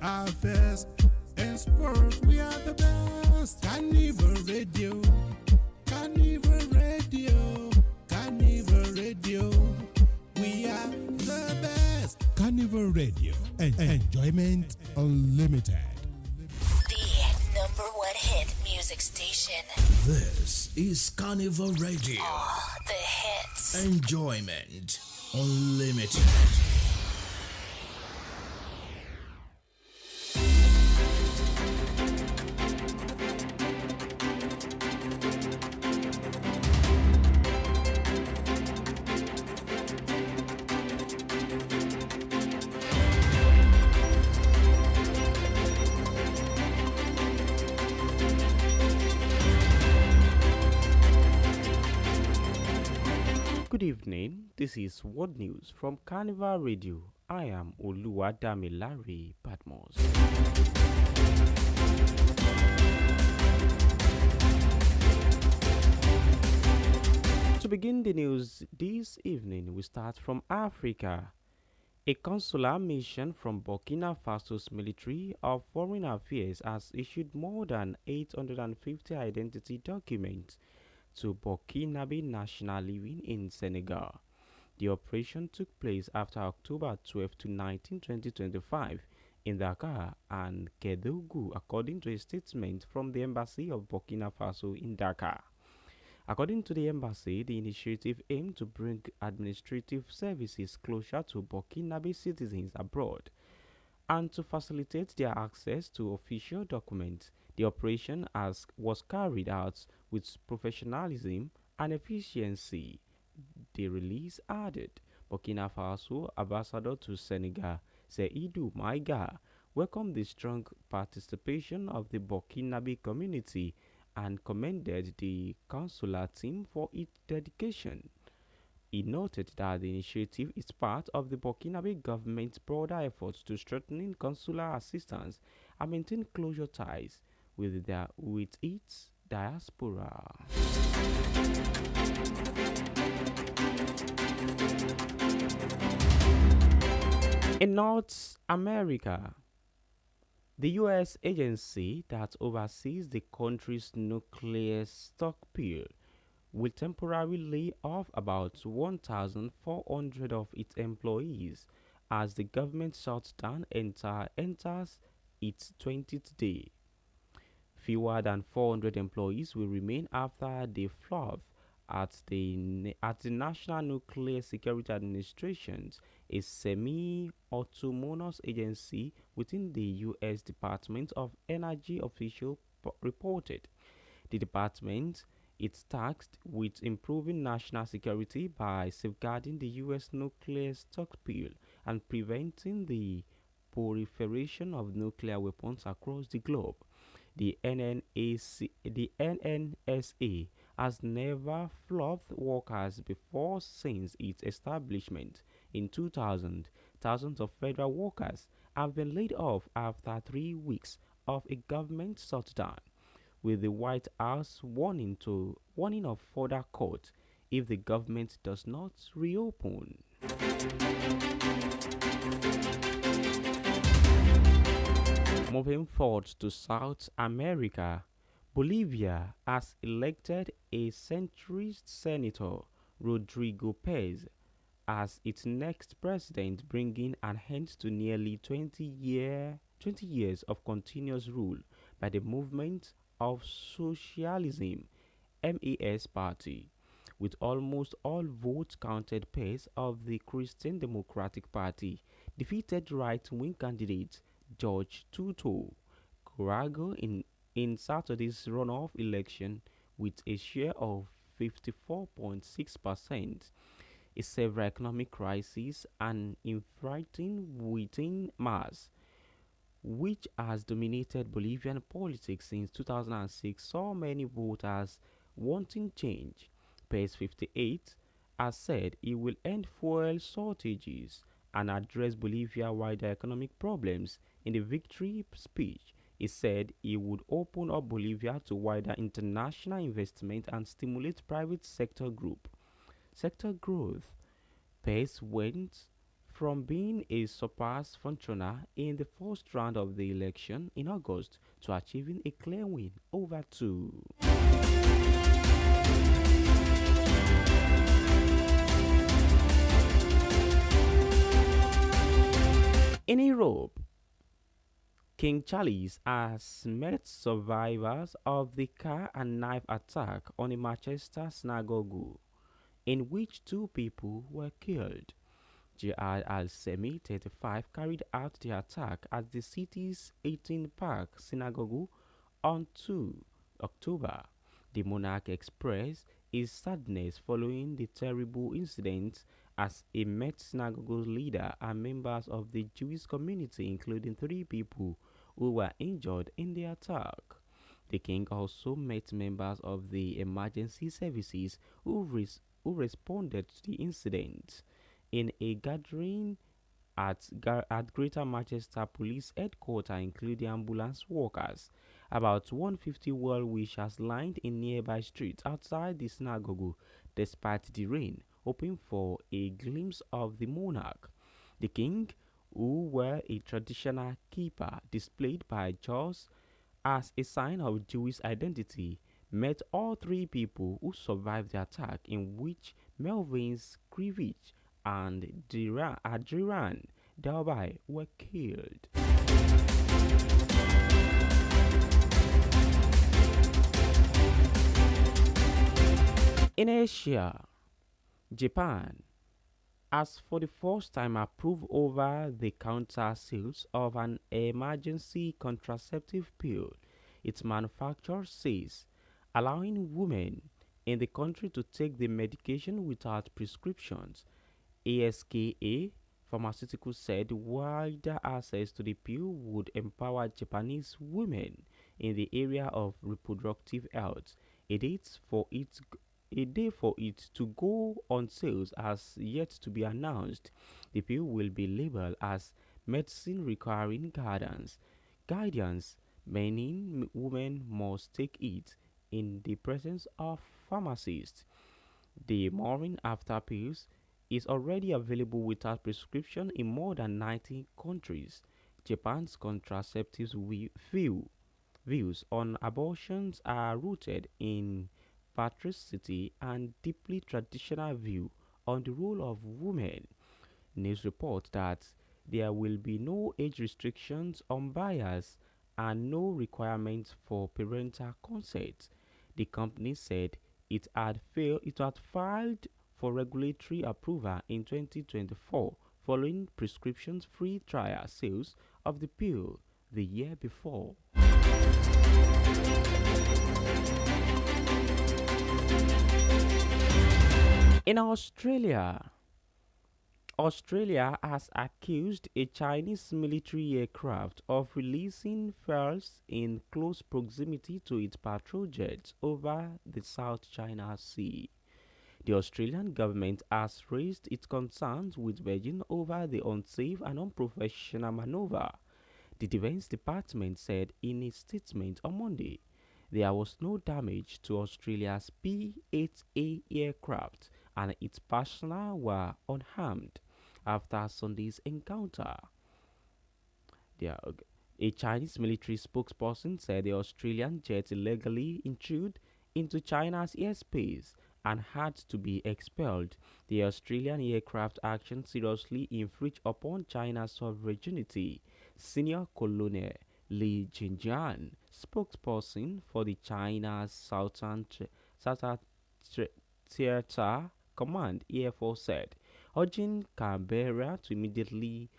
affairs, and sports. We are the best. Carnival Radio, Carnival Radio, Carnival Radio. We are the best. Carnival Radio, enjoyment unlimited. The #1 hit music station. This is Carnival Radio. All the hits. Enjoyment unlimited. Good evening, this is World News from Carnival Radio. I am Oluwadamilare Badmos. To begin the news this evening, we start from Africa. A consular mission from Burkina Faso's Ministry of Foreign Affairs has issued more than 850 identity documents to Burkinabe national living in Senegal. The operation took place after October 12 to 19, 2025 in Dakar and Kedougou, according to a statement from the Embassy of Burkina Faso in Dakar. According to the embassy, the initiative aimed to bring administrative services closer to Burkinabe citizens abroad and to facilitate their access to official documents. The operation was carried out with professionalism and efficiency. The release added. Burkina Faso ambassador to Senegal, Seydou Maïga, welcomed the strong participation of the Burkinabe community and commended the consular team for its dedication. He noted that the initiative is part of the Burkinabe government's broader efforts to strengthen consular assistance and maintain closer ties with its diaspora. In North America, the U.S. agency that oversees the country's nuclear stockpile will temporarily lay off about 1,400 of its employees as the government shutdown enters its 20th day. Fewer than 400 employees will remain after the floof at the National Nuclear Security Administration, a semi-autonomous agency within the U.S. Department of Energy official reported. The department is tasked with improving national security by safeguarding the U.S. nuclear stockpile and preventing the proliferation of nuclear weapons across the globe. The NNSA has never fluffed workers before since its establishment in 2000. Thousands of federal workers have been laid off after 3 weeks of a government shutdown, with the White House warning of further cuts if the government does not reopen. Moving forward to South America, Bolivia has elected a centrist senator, Rodrigo Paz, as its next president, bringing an end to nearly 20 years of continuous rule by the Movement of Socialism (MAS) party. With almost all votes counted, Paz of the Christian Democratic Party defeated right-wing candidate George Tuto Carago in Saturday's runoff election with a share of 54.6%. A severe economic crisis and infighting within MAS, which has dominated Bolivian politics since 2006, saw many voters wanting change. Page 58 has said he will end fuel shortages and address Bolivia's wider economic problems. In the victory speech, he said he would open up Bolivia to wider international investment and stimulate private sector growth. Pace went from being a surpassed frontrunner in the first round of the election in August to achieving a clear win over two. In Europe, King Charles has met survivors of the car and knife attack on a Manchester synagogue, in which two people were killed. Jihad al-Semi, 35, carried out the attack at the city's 18 Park Synagogue on 2 October. The monarch expressed his sadness following the terrible incident as he met synagogue leader and members of the Jewish community, including 3 people who were injured in the attack. The king also met members of the emergency services who responded to the incident in a gathering at Greater Manchester Police Headquarters, including ambulance workers. About 150 well-wishers lined in nearby streets outside the synagogue despite the rain, hoping for a glimpse of the monarch. The king, who wore a traditional kippah displayed by Jaws as a sign of Jewish identity, met all 3 people who survived the attack, in which Melvin Scrivich and Adrian Dalby were killed. In Asia, Japan has for the first time approved over-the-counter sales of an emergency contraceptive pill. Its manufacturer says, allowing women in the country to take the medication without prescriptions. ASKA Pharmaceuticals said wider access to the pill would empower Japanese women in the area of reproductive health. A date for it to go on sales has yet to be announced. The pill will be labeled as medicine requiring guidance, meaning women must take it in the presence of pharmacists. The morning after pills is already available without prescription in more than 90 countries. Japan's contraceptives views on abortions are rooted in patriarchy and deeply traditional view on the role of women. News reports that there will be no age restrictions on buyers and no requirements for parental consent. The company said it had filed for regulatory approval in 2024 following prescription-free trial sales of the pill the year before. In Australia has accused a Chinese military aircraft of releasing fuels in close proximity to its patrol jets over the South China Sea. The Australian government has raised its concerns with Beijing over the unsafe and unprofessional maneuver. The Defense Department said in a statement on Monday there was no damage to Australia's P-8A aircraft and its personnel were unharmed after Sunday's encounter. A Chinese military spokesperson said the Australian jet illegally intruded into China's airspace and had to be expelled. The Australian aircraft action seriously infringed upon China's sovereignty. Senior Colonel Li Jinjian, spokesperson for the China's Southern Theater Command Air Force said, urging Canberra to immediately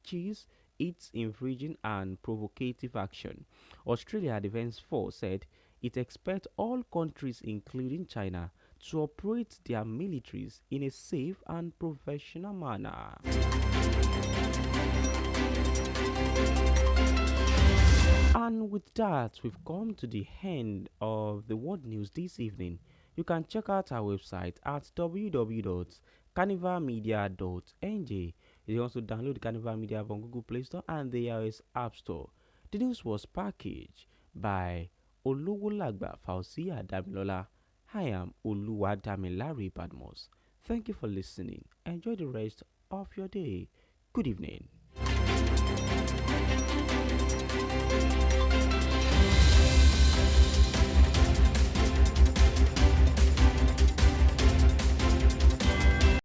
cease its infringing and provocative action. Australia Defence Force said it expects all countries, including China, to operate their militaries in a safe and professional manner. And with that, we've come to the end of the world news this evening. You can check out our website at www.carnivalmedia.ng. You can also download the Carnival Media from Google Play Store and the iOS App Store. The news was packaged by Olowolagba Fausia Damilola. I am Oluwadamilare Badmos. Thank you for listening. Enjoy the rest of your day. Good evening.